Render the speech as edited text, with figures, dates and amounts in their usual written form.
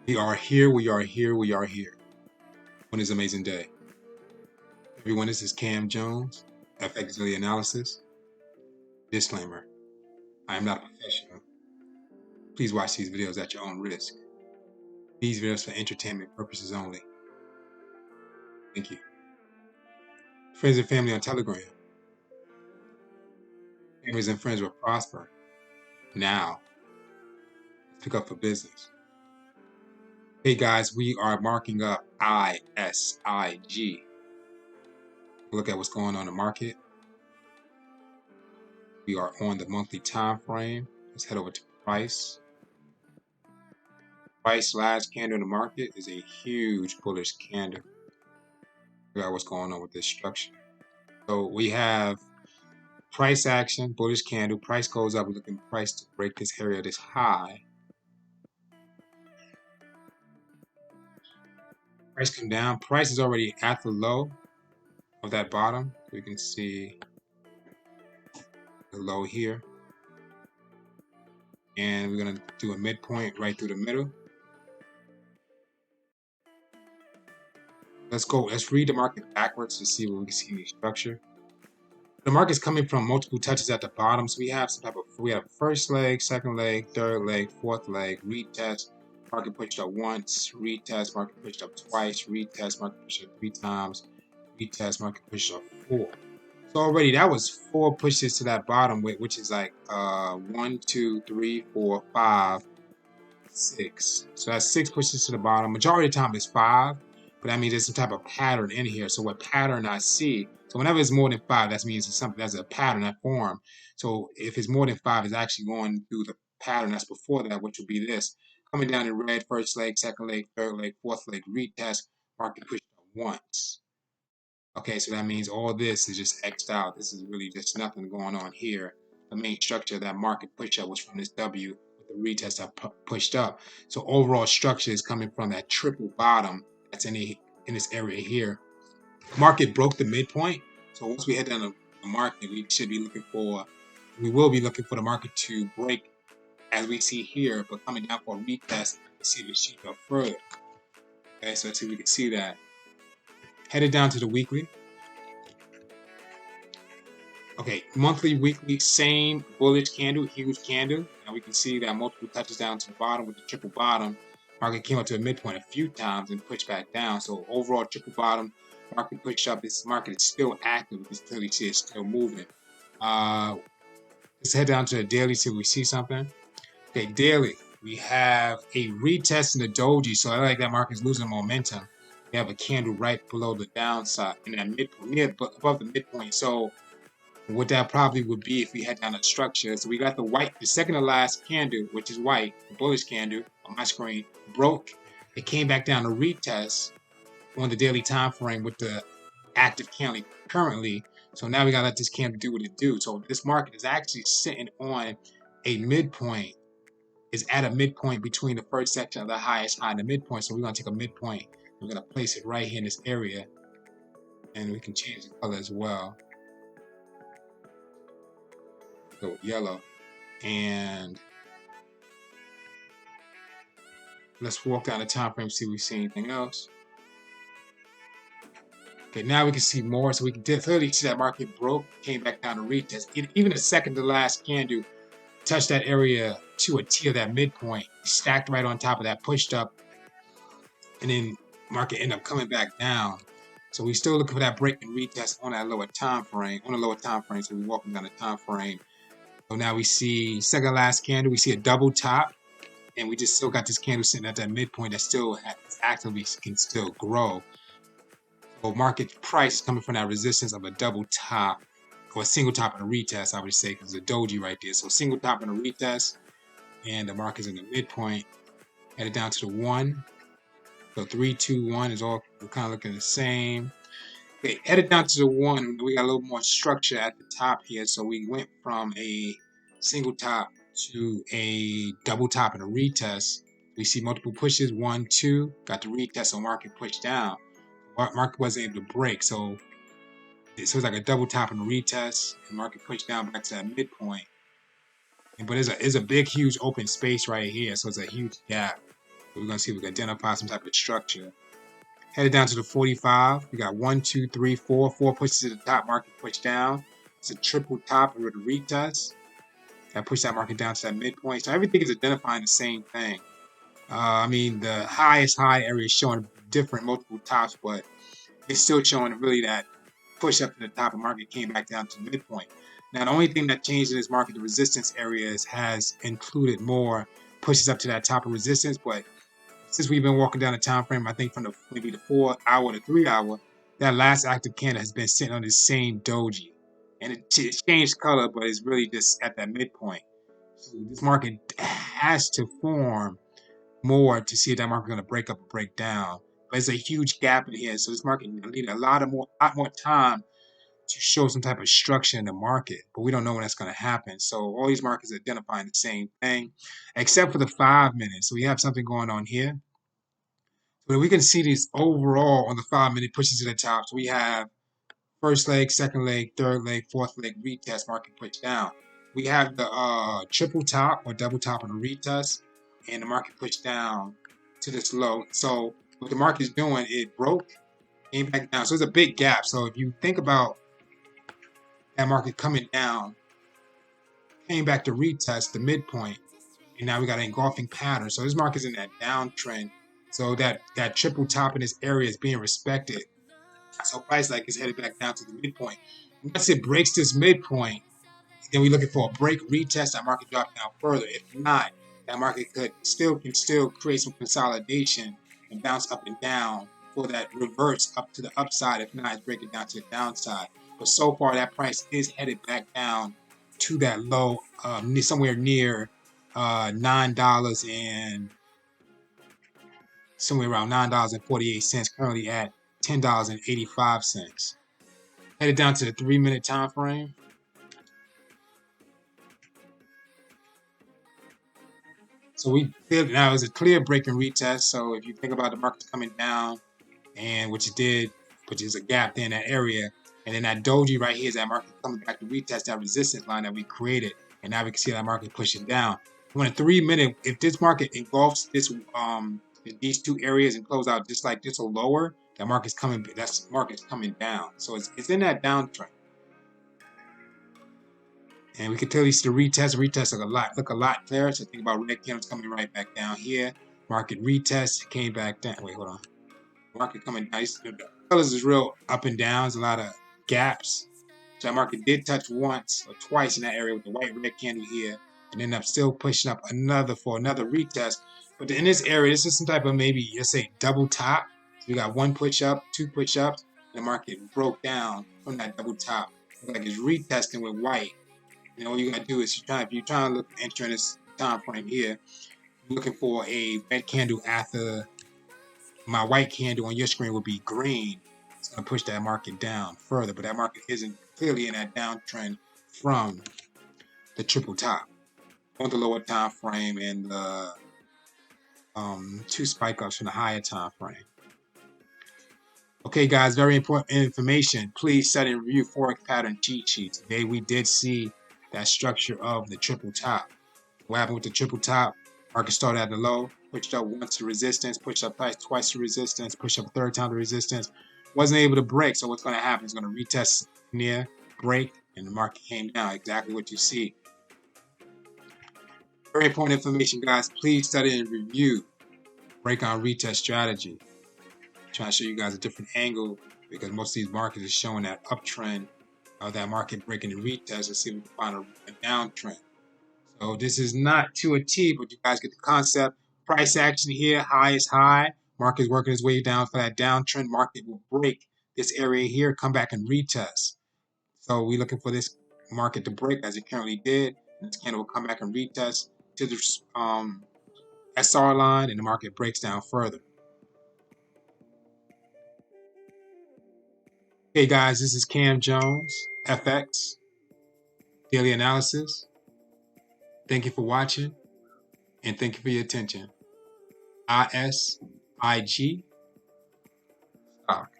We are here, we are here, we are here. On this amazing day. Everyone, this is Cam Jones, FX Daily Analysis. Disclaimer, I am not a professional. Please watch these videos at your own risk. These videos for entertainment purposes only. Thank you. Friends and family on Telegram. Families and friends will prosper. Now, let's pick up for business. Hey guys, we are marking up ISIG. Look at what's going on in the market. We are on the monthly time frame. Let's head over to price. Price last candle in the market is a huge bullish candle. Look at what's going on with this structure. So we have price action, bullish candle. Price goes up. We're looking for price to break this area, this high. Price come down. Price is already at the low of that bottom. We can see the low here. And we're going to do a midpoint right through the middle. Let's read the market backwards to see what we can see in the structure. The market's coming from multiple touches at the bottom. So we have we have first leg, second leg, third leg, fourth leg, retest. Market pushed up once, retest, market pushed up twice, retest, market pushed up 3 times, retest, market pushed up 4. So already that was 4 pushes to that bottom, which is like 1, 2, 3, 4, 5, 6. So that's 6 pushes to the bottom. Majority of the time it's 5, but that means there's some type of pattern in here. So what pattern I see? So whenever it's more than 5, that means it's something that's a pattern that form. So if it's more than 5, it's actually going through the pattern that's before that, which would be this. Coming down in red, first leg, second leg, third leg, fourth leg, retest, market pushed up once. Okay, so that means all this is just X'd out. This is really just nothing going on here. The main structure of that market push up was from this W with the retest that pushed up. So overall structure is coming from that triple bottom that's in this area here. Market broke the midpoint. So once we head down the market, we will be looking for the market to break as we see here, but coming down for a retest to see if it shoots up further. Okay, so let's see if we can see that. Headed down to the weekly. Okay, monthly, weekly, same bullish candle, huge candle. And we can see that multiple touches down to the bottom with the triple bottom. Market came up to a midpoint a few times and pushed back down. So overall triple bottom, market pushed up. This market is still active. You can clearly see it's still moving. Let's head down to the daily, see if we see something. Okay, daily, we have a retest in the doji. So I like that market's losing momentum. We have a candle right below the downside in that midpoint, above the midpoint. So what that probably would be if we had down a structure. So we got the second to last candle, which is white, the bullish candle on my screen, broke. It came back down to retest on the daily time frame with the active candle currently. So now we gotta let this candle do what it do. So this market is actually sitting on a midpoint. Is at a midpoint between the first section of the highest high and the midpoint. So we're gonna take a midpoint. We're gonna place it right here in this area, and we can change the color as well. Go yellow, and let's walk down the time frame, see if we see anything else. Okay, now we can see more, so we can clearly see that market broke, came back down to retest. Even the second to last candle touched that area to a T of that midpoint, stacked right on top of that, pushed up, and then market ended up coming back down. So we're still looking for that break and retest on that lower time frame, So we're walking down the time frame. So now we see second last candle, we see a double top, and we just still got this candle sitting at that midpoint that still actively can still grow. So market price is coming from that resistance of a double top, or a single top and a retest, I would say, because it's a doji right there. So single top and a retest, and the market's in the midpoint, headed down to the 1. So 3, 2, 1 is all kind of looking the same. Okay, headed down to the 1, we got a little more structure at the top here. So we went from a single top to a double top and a retest. We see multiple pushes, 1, 2, got the retest, so market pushed down. Market wasn't able to break, so it's like a double top and a retest, and market pushed down back to that midpoint. But it's a big, huge open space right here, so it's a huge gap. We're going to see if we can identify some type of structure. Headed down to the 45. We got 1, 2, 3, 4. 4 pushes to the top, market push down. It's a triple top with a retest. That pushed that market down to that midpoint. So everything is identifying the same thing. I mean, the highest high area is showing different multiple tops, but it's still showing really that push up to the top of the market came back down to the midpoint. Now, the only thing that changed in this market, the resistance areas, has included more pushes up to that top of resistance. But since we've been walking down the time frame, I think from maybe the 4 hour to 3 hour, that last active candle has been sitting on the same doji. And it changed color, but it's really just at that midpoint. So this market has to form more to see if that market is going to break up or break down. But it's a huge gap in here, so this market needs a lot more time to show some type of structure in the market. But we don't know when that's going to happen. So all these markets are identifying the same thing, except for the 5 minutes. So we have something going on here. But we can see these overall on the 5 minute pushes to the top. So we have first leg, second leg, third leg, fourth leg retest, market push down. We have the triple top or double top on the retest, and the market pushed down to this low. So what the market is doing, it broke, came back down. So it's a big gap. So if you think about that market coming down, came back to retest the midpoint, and now we got an engulfing pattern. So this market's in that downtrend. So that triple top in this area is being respected. So price like is headed back down to the midpoint. Once it breaks this midpoint, then we're looking for a break, retest, that market drop down further. If not, that market can still create some consolidation and bounce up and down for that reverse up to the upside. If not, it's breaking down to the downside. But so far, that price is headed back down to that low, somewhere near $9 and somewhere around $9.48. Currently at $10.85. Headed down to the 3 minute time frame. So now it's a clear break and retest. So if you think about the market coming down, and which it did, which is a gap there in that area, and then that doji right here is that market coming back to retest that resistance line that we created, and now we can see that market pushing down. When a 3 minute, if this market engulfs this these two areas and close out just like this or lower, that market's coming down. So it's in that downtrend. And we can clearly see the retest. Retest look a lot clearer. So think about red candles coming right back down here. Market retest came back down. Wait, hold on. Market coming down. The colors is real up and down. There's a lot of gaps. So that market did touch once or twice in that area with the white red candle here, and ended up still pushing up another retest. But in this area, this is some type of maybe, let's say, double top. So we got one push up, two push ups, and the market broke down from that double top. Looks like it's retesting with white. All you gotta do is if you're trying to enter in this time frame here, you're looking for a red candle after my white candle on your screen would be green. It's gonna push that market down further, but that market isn't clearly in that downtrend from the triple top on the lower time frame and the two spike ups from the higher time frame. Okay, guys, very important information. Please study and review Forex pattern cheat sheets. Today we did see that structure of the triple top. What happened with the triple top? Market started at the low, pushed up once to resistance, pushed up twice to resistance, pushed up a third time to resistance. Wasn't able to break, so what's going to happen is going to retest near, break, and the market came down. Exactly what you see. Very important information, guys. Please study and review breakout retest strategy. I'm trying to show you guys a different angle because most of these markets are showing that uptrend of that market breaking the retest. Let's see if we can find a downtrend. So this is not to a T, but you guys get the concept. Price action here, high is high. Market's working its way down for that downtrend. Market will break this area here, come back and retest. So we're looking for this market to break as it currently did. And this candle will come back and retest to the SR line, and the market breaks down further. Hey guys, this is Cam Jones, FX, Daily Analysis. Thank you for watching, and thank you for your attention. ISIG stock.